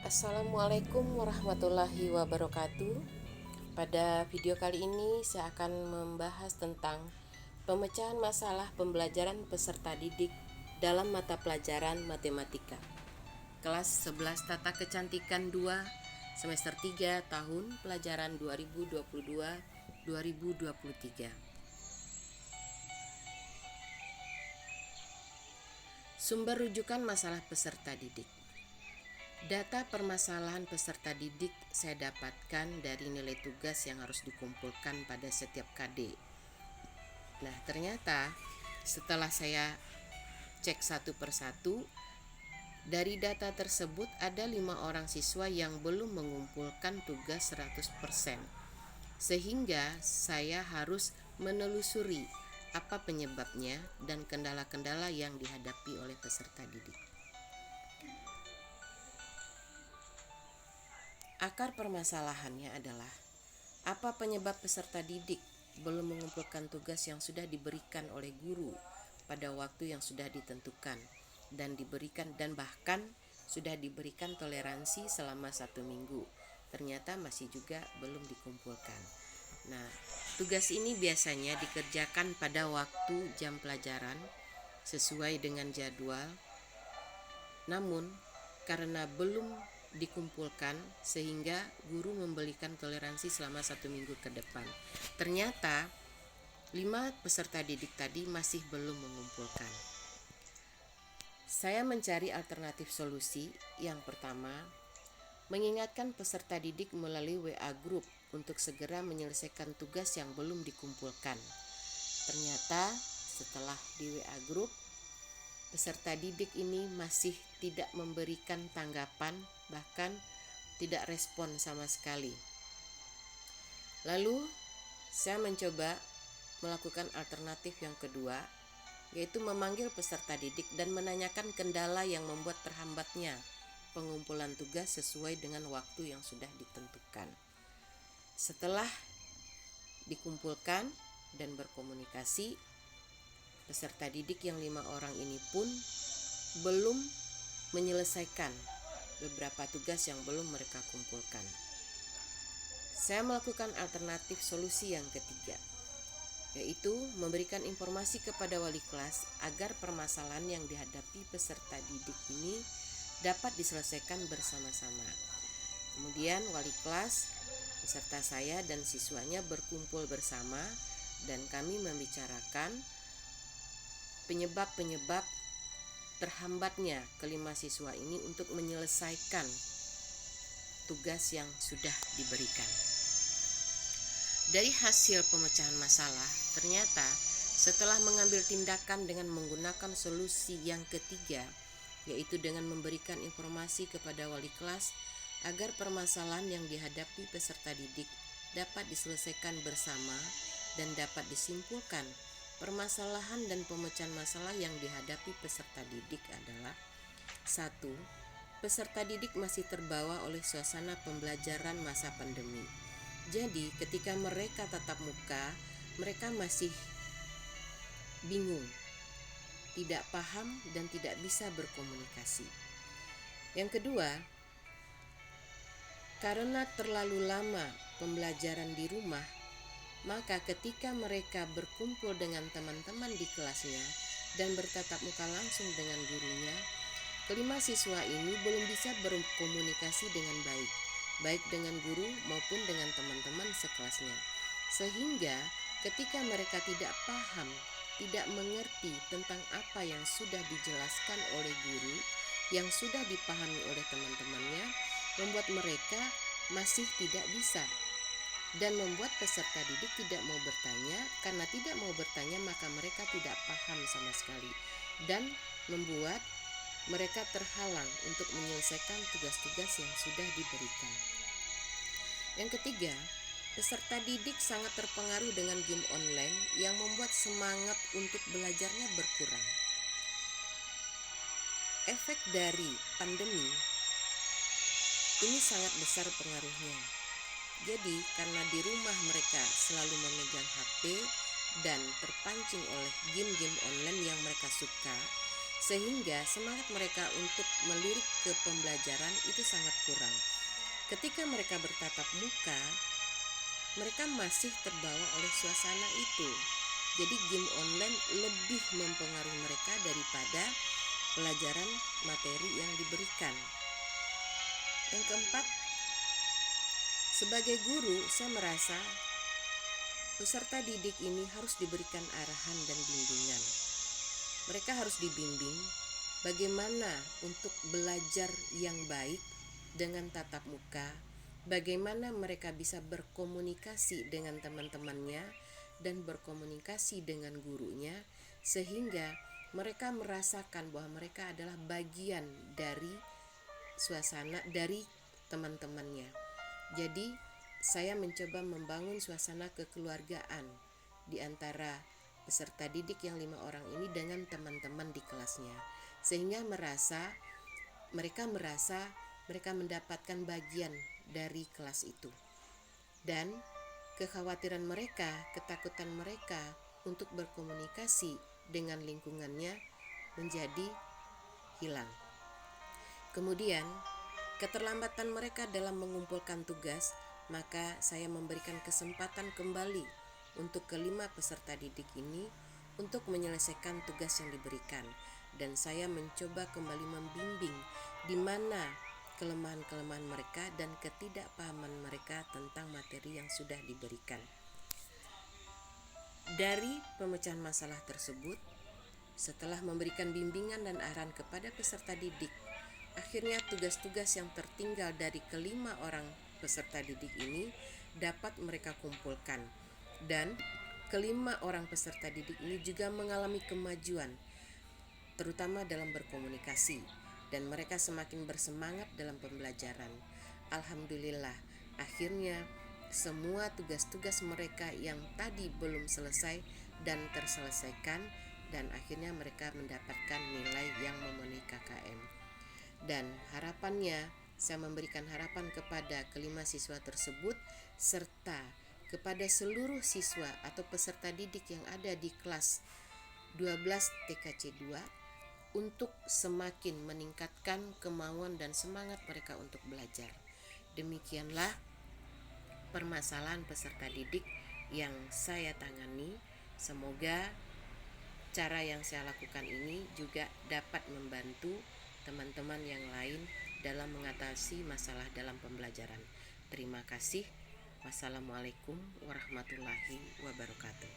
Assalamualaikum warahmatullahi wabarakatuh. Pada video kali ini saya akan membahas tentang pemecahan masalah pembelajaran peserta didik dalam mata pelajaran matematika. Kelas 11 Tata Kecantikan 2 semester 3 tahun pelajaran 2022-2023. Sumber rujukan masalah peserta didik. Data permasalahan peserta didik saya dapatkan dari nilai tugas yang harus dikumpulkan pada setiap KD. Nah, ternyata setelah saya cek satu persatu, dari data tersebut ada 5 orang siswa yang belum mengumpulkan tugas 100%. Sehingga saya harus menelusuri apa penyebabnya dan kendala-kendala yang dihadapi oleh peserta didik. Akar permasalahannya adalah apa penyebab peserta didik belum mengumpulkan tugas yang sudah diberikan oleh guru pada waktu yang sudah ditentukan dan bahkan sudah diberikan toleransi selama 1 minggu. Ternyata masih juga belum dikumpulkan. Nah, tugas ini biasanya dikerjakan pada waktu jam pelajaran sesuai dengan jadwal. Namun, karena belum dikumpulkan sehingga guru memberikan toleransi selama 1 minggu ke depan. Ternyata 5 peserta didik tadi masih belum mengumpulkan. Saya mencari alternatif solusi. Yang pertama, mengingatkan peserta didik melalui WA Group untuk segera menyelesaikan tugas yang belum dikumpulkan. Ternyata setelah di WA Group, peserta didik ini masih tidak memberikan tanggapan, bahkan tidak respon sama sekali. Lalu saya mencoba melakukan alternatif yang kedua, yaitu memanggil peserta didik dan menanyakan kendala yang membuat terhambatnya pengumpulan tugas sesuai dengan waktu yang sudah ditentukan. Setelah dikumpulkan dan berkomunikasi, peserta didik yang 5 orang ini pun belum menyelesaikan beberapa tugas yang belum mereka kumpulkan. Saya melakukan alternatif solusi yang ketiga, yaitu memberikan informasi kepada wali kelas agar permasalahan yang dihadapi peserta didik ini dapat diselesaikan bersama-sama. Kemudian wali kelas beserta saya dan siswanya berkumpul bersama dan kami membicarakan penyebab terhambatnya kelima siswa ini untuk menyelesaikan tugas yang sudah diberikan. Dari hasil pemecahan masalah, ternyata setelah mengambil tindakan dengan menggunakan solusi yang ketiga, yaitu dengan memberikan informasi kepada wali kelas agar permasalahan yang dihadapi peserta didik dapat diselesaikan bersama dan dapat disimpulkan. Permasalahan dan pemecahan masalah yang dihadapi peserta didik adalah 1. Peserta didik masih terbawa oleh suasana pembelajaran masa pandemi. Jadi, ketika mereka tatap muka, mereka masih bingung, tidak paham dan tidak bisa berkomunikasi. Yang kedua, karena terlalu lama pembelajaran di rumah, maka ketika mereka berkumpul dengan teman-teman di kelasnya dan bertatap muka langsung dengan gurunya, kelima siswa ini belum bisa berkomunikasi dengan baik dengan guru maupun dengan teman-teman sekelasnya. Sehingga ketika mereka tidak paham, tidak mengerti tentang apa yang sudah dijelaskan oleh guru, yang sudah dipahami oleh teman-temannya, membuat mereka masih tidak bisa. Dan membuat peserta didik tidak mau bertanya. Karena tidak mau bertanya, maka mereka tidak paham sama sekali, dan membuat mereka terhalang untuk menyelesaikan tugas-tugas yang sudah diberikan. Yang ketiga, peserta didik sangat terpengaruh dengan game online yang membuat semangat untuk belajarnya berkurang. Efek dari pandemi ini sangat besar pengaruhnya. Jadi karena di rumah mereka selalu memegang HP dan terpancing oleh game-game online yang mereka suka, sehingga semangat mereka untuk melirik ke pembelajaran itu sangat kurang. Ketika mereka bertatap muka, mereka masih terbawa oleh suasana itu. Jadi game online lebih mempengaruhi mereka daripada pelajaran materi yang diberikan. Yang keempat, sebagai guru saya merasa peserta didik ini harus diberikan arahan dan bimbingan. Mereka harus dibimbing bagaimana untuk belajar yang baik dengan tatap muka, bagaimana mereka bisa berkomunikasi dengan teman-temannya dan berkomunikasi dengan gurunya, sehingga mereka merasakan bahwa mereka adalah bagian dari suasana dari teman-temannya. Jadi saya mencoba membangun suasana kekeluargaan di antara peserta didik yang 5 orang ini dengan teman-teman di kelasnya, sehingga mereka mendapatkan bagian dari kelas itu, dan kekhawatiran mereka, ketakutan mereka untuk berkomunikasi dengan lingkungannya menjadi hilang. Kemudian keterlambatan mereka dalam mengumpulkan tugas, maka saya memberikan kesempatan kembali untuk kelima peserta didik ini untuk menyelesaikan tugas yang diberikan, dan saya mencoba kembali membimbing di mana kelemahan-kelemahan mereka dan ketidakpahaman mereka tentang materi yang sudah diberikan. Dari pemecahan masalah tersebut, setelah memberikan bimbingan dan arahan kepada peserta didik, akhirnya tugas-tugas yang tertinggal dari kelima orang peserta didik ini dapat mereka kumpulkan, dan kelima orang peserta didik ini juga mengalami kemajuan, terutama dalam berkomunikasi, dan mereka semakin bersemangat dalam pembelajaran. Alhamdulillah, akhirnya semua tugas-tugas mereka yang tadi belum selesai dan terselesaikan, dan akhirnya mereka mendapatkan nilai yang memenuhi KKM. Dan harapannya, saya memberikan harapan kepada kelima siswa tersebut serta kepada seluruh siswa atau peserta didik yang ada di kelas 12 TKC 2 untuk semakin meningkatkan kemauan dan semangat mereka untuk belajar. Demikianlah permasalahan peserta didik yang saya tangani. Semoga cara yang saya lakukan ini juga dapat membantu teman-teman yang lain dalam mengatasi masalah dalam pembelajaran. Terima kasih. Wassalamualaikum warahmatullahi wabarakatuh.